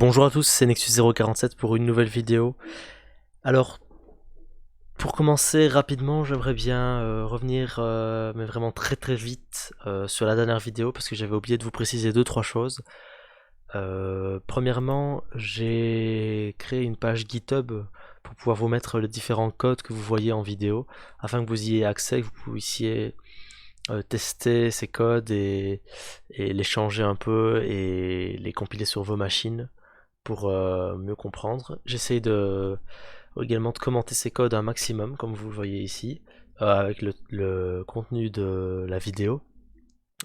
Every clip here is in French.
Bonjour à tous, c'est Nexus047 pour une nouvelle vidéo. Alors, pour commencer rapidement, j'aimerais bien revenir, mais vraiment très vite, sur la dernière vidéo, parce que j'avais oublié de vous préciser deux trois choses. Premièrement, j'ai créé une page GitHub pour pouvoir vous mettre les différents codes que vous voyez en vidéo, afin que vous y ayez accès, que vous puissiez tester ces codes et les changer un peu et les compiler sur vos machines pour mieux comprendre. J'essaie également de commenter ces codes un maximum, comme vous le voyez ici, avec le contenu de la vidéo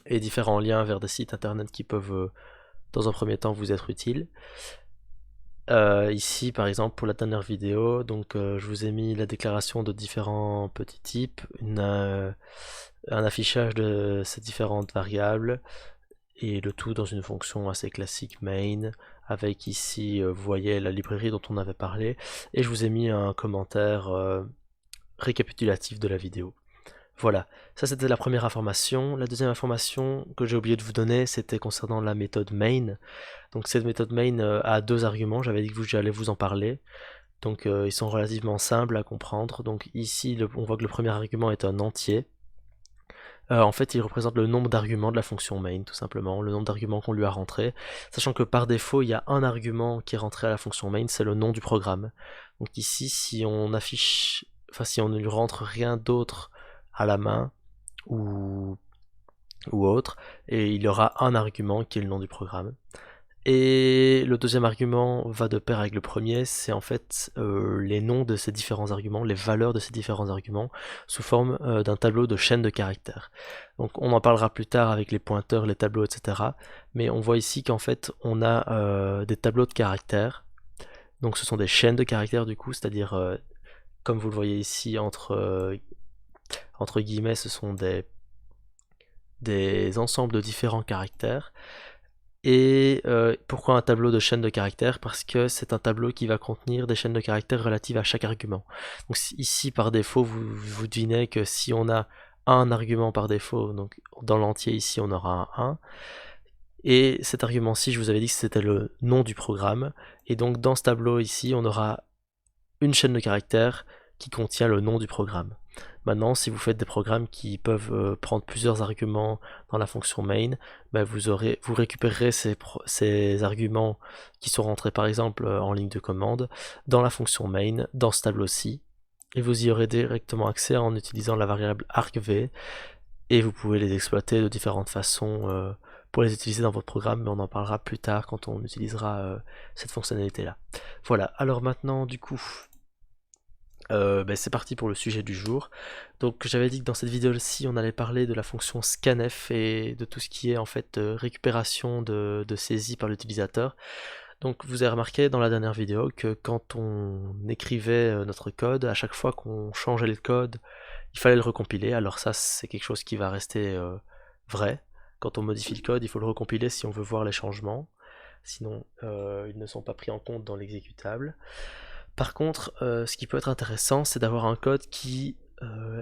et différents liens vers des sites internet qui peuvent, dans un premier temps, vous être utiles. Ici, par exemple, pour la dernière vidéo, donc je vous ai mis la déclaration de différents petits types, un affichage de ces différentes variables, et le tout dans une fonction assez classique main, avec ici, vous voyez la librairie dont on avait parlé, et je vous ai mis un commentaire récapitulatif de la vidéo. Voilà, ça c'était la première information. La deuxième information que j'ai oublié de vous donner, c'était concernant la méthode main. Donc cette méthode main a deux arguments, j'avais dit que j'allais vous en parler. Donc ils sont relativement simples à comprendre. Donc ici, on voit que le premier argument est un entier. En fait, il représente le nombre d'arguments de la fonction main, tout simplement, le nombre d'arguments qu'on lui a rentré, sachant que par défaut, il y a un argument qui est rentré à la fonction main, c'est le nom du programme. Donc ici, si on affiche, enfin si on ne lui rentre rien d'autre à la main ou, ou autre, et il y aura un argument qui est le nom du programme. Et le deuxième argument va de pair avec le premier, c'est en fait les noms de ces différents arguments, les valeurs de ces différents arguments, sous forme d'un tableau de chaîne de caractères. Donc on en parlera plus tard avec les pointeurs, les tableaux, etc. Mais on voit ici qu'en fait on a des tableaux de caractères. Donc ce sont des chaînes de caractères du coup, c'est-à-dire comme vous le voyez ici entre guillemets, ce sont des ensembles de différents caractères. Et pourquoi un tableau de chaînes de caractères? Parce que c'est un tableau qui va contenir des chaînes de caractères relatives à chaque argument. Donc ici, par défaut, vous devinez que si on a un argument par défaut, donc dans l'entier ici on aura un 1, et cet argument-ci, je vous avais dit que c'était le nom du programme, et donc dans ce tableau ici, on aura une chaîne de caractères qui contient le nom du programme. Maintenant, si vous faites des programmes qui peuvent prendre plusieurs arguments dans la fonction main, ben vous récupérerez ces arguments qui sont rentrés par exemple en ligne de commande dans la fonction main, dans ce tableau-ci, et vous y aurez directement accès en utilisant la variable argv, et vous pouvez les exploiter de différentes façons pour les utiliser dans votre programme, mais on en parlera plus tard quand on utilisera cette fonctionnalité-là. Voilà, alors maintenant du coup, c'est parti pour le sujet du jour. Donc j'avais dit que dans cette vidéo-ci on allait parler de la fonction scanf et de tout ce qui est en fait récupération de saisie par l'utilisateur. Donc vous avez remarqué dans la dernière vidéo que quand on écrivait notre code, à chaque fois qu'on changeait le code, il fallait le recompiler. Alors ça c'est quelque chose qui va rester vrai. Quand on modifie le code, il faut le recompiler si on veut voir les changements. Sinon ils ne sont pas pris en compte dans l'exécutable. Par contre, ce qui peut être intéressant, c'est d'avoir un code qui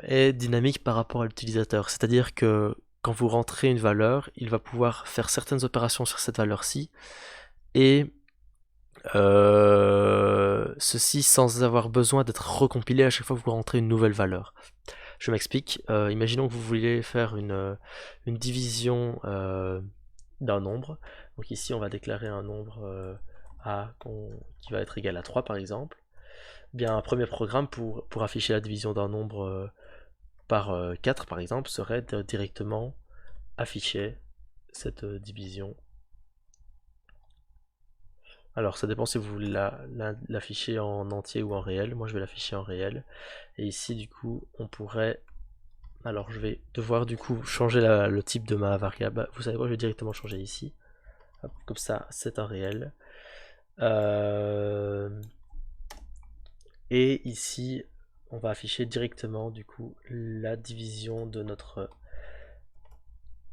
est dynamique par rapport à l'utilisateur. C'est-à-dire que quand vous rentrez une valeur, il va pouvoir faire certaines opérations sur cette valeur-ci, et ceci sans avoir besoin d'être recompilé à chaque fois que vous rentrez une nouvelle valeur. Je m'explique. Imaginons que vous vouliez faire une division d'un nombre. Donc ici, on va déclarer un nombre A qui va être égal à 3 par exemple. Bien, un premier programme pour afficher la division d'un nombre par 4 par exemple serait de directement afficher cette division. Alors ça dépend si vous voulez l'afficher en entier ou en réel. Moi je vais l'afficher en réel. Et ici du coup on pourrait... Alors je vais devoir du coup changer le type de ma variable. Vous savez quoi, je vais directement changer ici. Hop, comme ça c'est un réel. Et ici on va afficher directement du coup la division de notre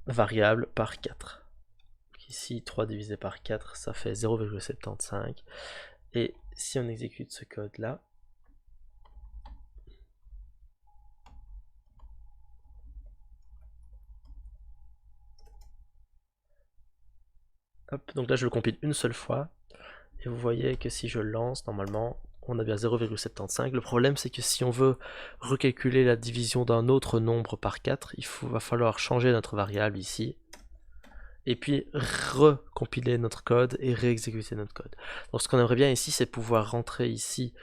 variable par 4. Donc ici 3 divisé par 4 ça fait 0,75, et si on exécute ce code là, hop, donc là je le compile une seule fois, Et vous voyez que si je le lance, normalement, on a bien 0,75. Le problème, c'est que si on veut recalculer la division d'un autre nombre par 4, va falloir changer notre variable ici, et puis recompiler notre code et réexécuter notre code. Donc ce qu'on aimerait bien ici, c'est pouvoir rentrer ici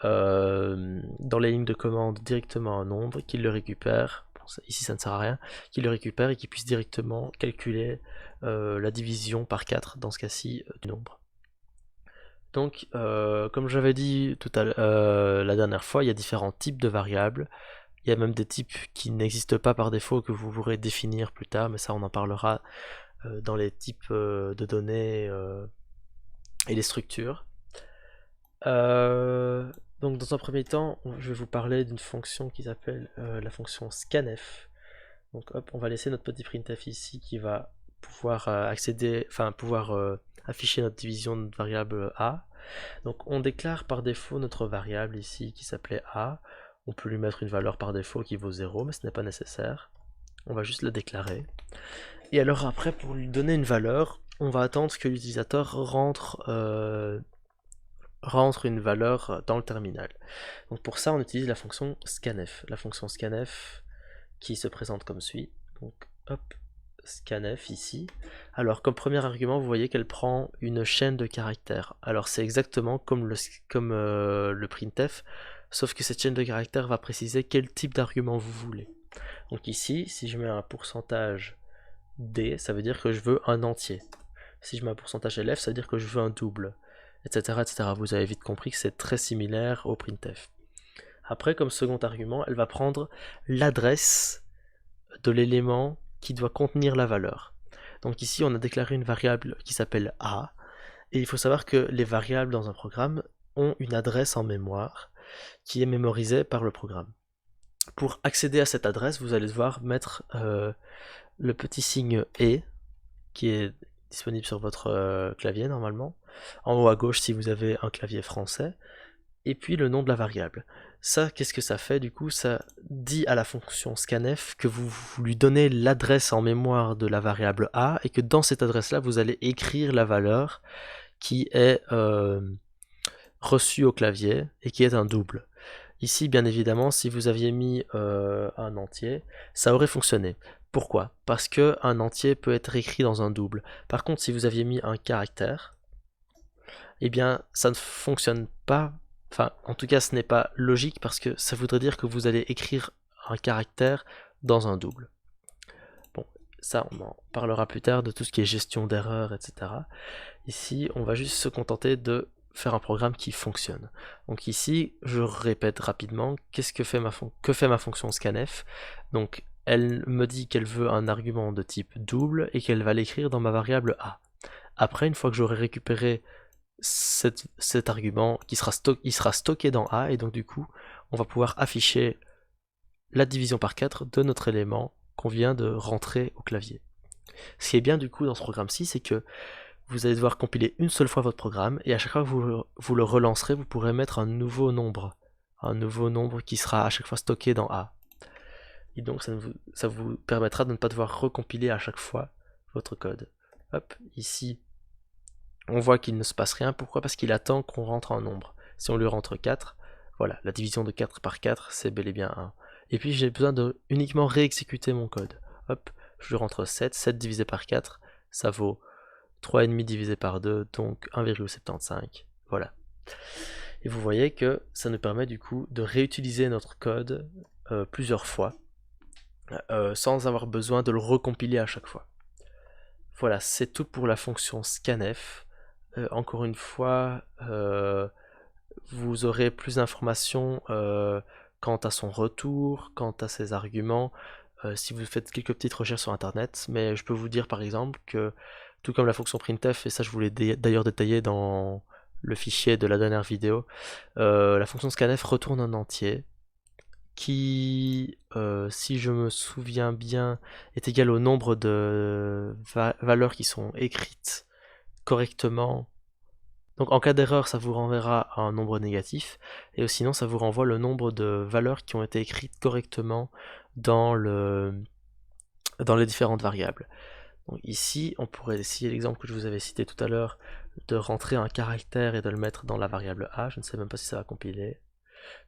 dans les lignes de commande directement un nombre, qu'il le récupère, bon, ici ça ne sert à rien, qu'il le récupère et qu'il puisse directement calculer la division par 4, dans ce cas-ci, du nombre. Donc, comme j'avais dit tout à la dernière fois, il y a différents types de variables. Il y a même des types qui n'existent pas par défaut, que vous pourrez définir plus tard, mais ça on en parlera dans les types de données et les structures. Donc dans un premier temps, je vais vous parler d'une fonction qui s'appelle la fonction scanf. Donc hop, on va laisser notre petit printf ici qui va pouvoir afficher notre division de notre variable a. Donc on déclare par défaut notre variable ici qui s'appelait a. On peut lui mettre une valeur par défaut qui vaut 0, mais ce n'est pas nécessaire. On va juste la déclarer. Et alors après, pour lui donner une valeur, on va attendre que l'utilisateur rentre une valeur dans le terminal. Donc pour ça, on utilise la fonction scanf. La fonction scanf qui se présente comme suit. Donc hop, scanf ici. Alors comme premier argument, vous voyez qu'elle prend une chaîne de caractères. Alors c'est exactement comme le printf, sauf que cette chaîne de caractères va préciser quel type d'argument vous voulez. Donc ici, si je mets un pourcentage D, ça veut dire que je veux un entier. Si je mets un pourcentage LF, ça veut dire que je veux un double, etc., etc. Vous avez vite compris que c'est très similaire au printf. Après, comme second argument, elle va prendre l'adresse de l'élément qui doit contenir la valeur. Donc ici, on a déclaré une variable qui s'appelle A, et il faut savoir que les variables dans un programme ont une adresse en mémoire qui est mémorisée par le programme. Pour accéder à cette adresse, vous allez devoir mettre le petit signe E, qui est disponible sur votre clavier normalement, en haut à gauche si vous avez un clavier français, et puis le nom de la variable. Ça, qu'est-ce que ça fait du coup? Ça dit à la fonction scanf que vous lui donnez l'adresse en mémoire de la variable A, et que dans cette adresse-là, vous allez écrire la valeur qui est reçue au clavier, et qui est un double. Ici, bien évidemment, si vous aviez mis un entier, ça aurait fonctionné. Pourquoi? Parce qu'un entier peut être écrit dans un double. Par contre, si vous aviez mis un caractère, eh bien, ça ne fonctionne pas. Enfin, en tout cas, ce n'est pas logique parce que ça voudrait dire que vous allez écrire un caractère dans un double. Bon, ça, on en parlera plus tard de tout ce qui est gestion d'erreurs, etc. Ici, on va juste se contenter de faire un programme qui fonctionne. Donc ici, je répète rapidement, que fait ma fonction scanf? Donc, elle me dit qu'elle veut un argument de type double et qu'elle va l'écrire dans ma variable A. Après, une fois que j'aurai récupéré cet argument, il sera stocké dans A, et donc du coup, on va pouvoir afficher la division par 4 de notre élément qu'on vient de rentrer au clavier. Ce qui est bien du coup dans ce programme-ci, c'est que vous allez devoir compiler une seule fois votre programme, et à chaque fois que vous le relancerez, vous pourrez mettre un nouveau nombre qui sera à chaque fois stocké dans A. Et donc ça vous permettra de ne pas devoir recompiler à chaque fois votre code. Hop, ici, on voit qu'il ne se passe rien. Pourquoi? Parce qu'il attend qu'on rentre un nombre. Si on lui rentre 4, voilà, la division de 4 par 4, c'est bel et bien 1. Et puis j'ai besoin de uniquement réexécuter mon code. Hop, je lui rentre 7, 7 divisé par 4, ça vaut 3,5 divisé par 2, donc 1,75. Voilà. Et vous voyez que ça nous permet du coup de réutiliser notre code plusieurs fois, sans avoir besoin de le recompiler à chaque fois. Voilà, c'est tout pour la fonction scanf. Encore une fois, vous aurez plus d'informations quant à son retour, quant à ses arguments, si vous faites quelques petites recherches sur internet, mais je peux vous dire par exemple que, tout comme la fonction printf, et ça je vous l'ai d'ailleurs détaillé dans le fichier de la dernière vidéo, la fonction scanf retourne un entier qui, si je me souviens bien, est égal au nombre de valeurs qui sont écrites correctement. Donc en cas d'erreur, ça vous renverra un nombre négatif, et sinon ça vous renvoie le nombre de valeurs qui ont été écrites correctement dans les différentes variables. Donc ici, on pourrait essayer l'exemple que je vous avais cité tout à l'heure de rentrer un caractère et de le mettre dans la variable a. Je ne sais même pas si ça va compiler.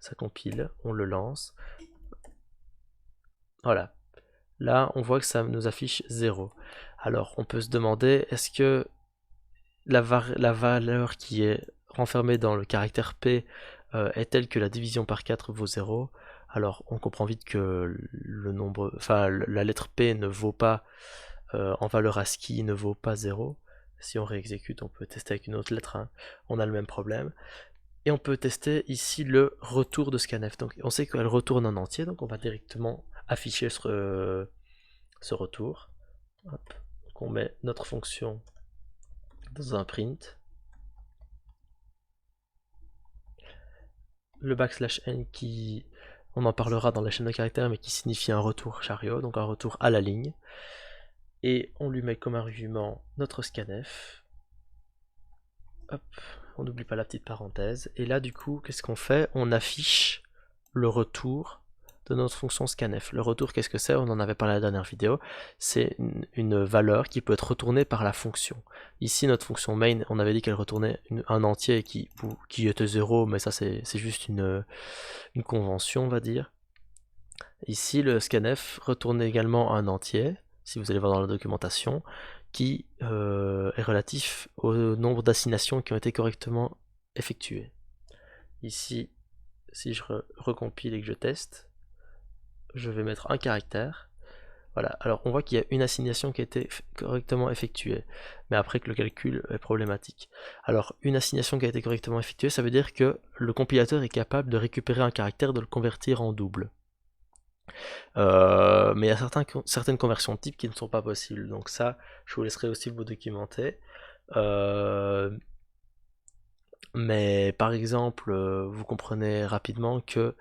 Ça compile, on le lance. Voilà. Là, on voit que ça nous affiche 0. Alors, on peut se demander, est-ce que la valeur qui est renfermée dans le caractère P est telle que la division par 4 vaut 0? Alors, on comprend vite que le nombre, la lettre P ne vaut pas, en valeur ASCII, ne vaut pas 0. Si on réexécute, on peut tester avec une autre lettre, hein. On a le même problème. Et on peut tester ici le retour de scanf. Donc on sait qu'elle retourne en entier, donc on va directement afficher ce retour. Hop. Donc on met notre fonction dans un print. Le \n qui, on en parlera dans la chaîne de caractères, mais qui signifie un retour chariot, donc un retour à la ligne. Et on lui met comme argument notre scanf. Hop, on n'oublie pas la petite parenthèse. Et là, du coup, qu'est-ce qu'on fait? On affiche le retour de notre fonction scanf. Le retour, qu'est-ce que c'est? On en avait parlé à la dernière vidéo. C'est une valeur qui peut être retournée par la fonction. Ici, notre fonction main, on avait dit qu'elle retournait un entier qui était 0, mais ça, c'est juste une convention, on va dire. Ici, le scanf retourne également un entier, si vous allez voir dans la documentation, qui est relatif au nombre d'assignations qui ont été correctement effectuées. Ici, si je recompile et que je teste, je vais mettre un caractère. Voilà, alors on voit qu'il y a une assignation qui a été correctement effectuée, mais après que le calcul est problématique. Alors, une assignation qui a été correctement effectuée, ça veut dire que le compilateur est capable de récupérer un caractère, de le convertir en double. Mais il y a certaines conversions de type qui ne sont pas possibles, donc ça, je vous laisserai aussi vous documenter. Mais par exemple, vous comprenez rapidement que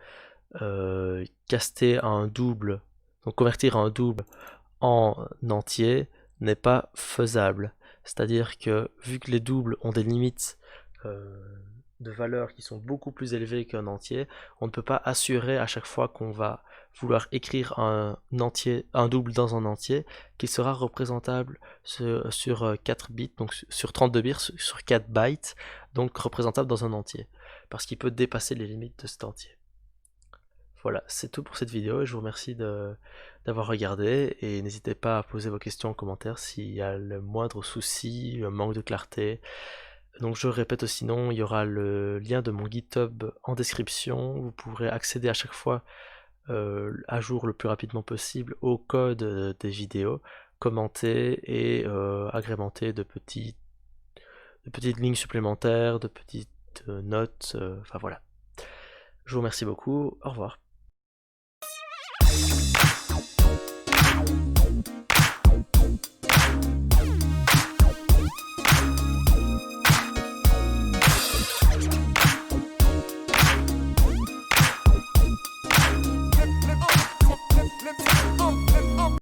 caster un double, donc convertir un double en entier n'est pas faisable. C'est-à-dire que vu que les doubles ont des limites de valeurs qui sont beaucoup plus élevées qu'un entier, on ne peut pas assurer à chaque fois qu'on va vouloir écrire un double dans un entier, qu'il sera représentable sur 4 bits, donc sur 32 bits, sur 4 bytes, donc représentable dans un entier, parce qu'il peut dépasser les limites de cet entier. Voilà, c'est tout pour cette vidéo et je vous remercie d'avoir regardé et n'hésitez pas à poser vos questions en commentaire s'il y a le moindre souci, un manque de clarté. Donc je répète sinon, il y aura le lien de mon GitHub en description, vous pourrez accéder à chaque fois à jour le plus rapidement possible au code des vidéos, commenter et agrémenter de petites lignes supplémentaires, de petites notes, enfin voilà. Je vous remercie beaucoup, au revoir.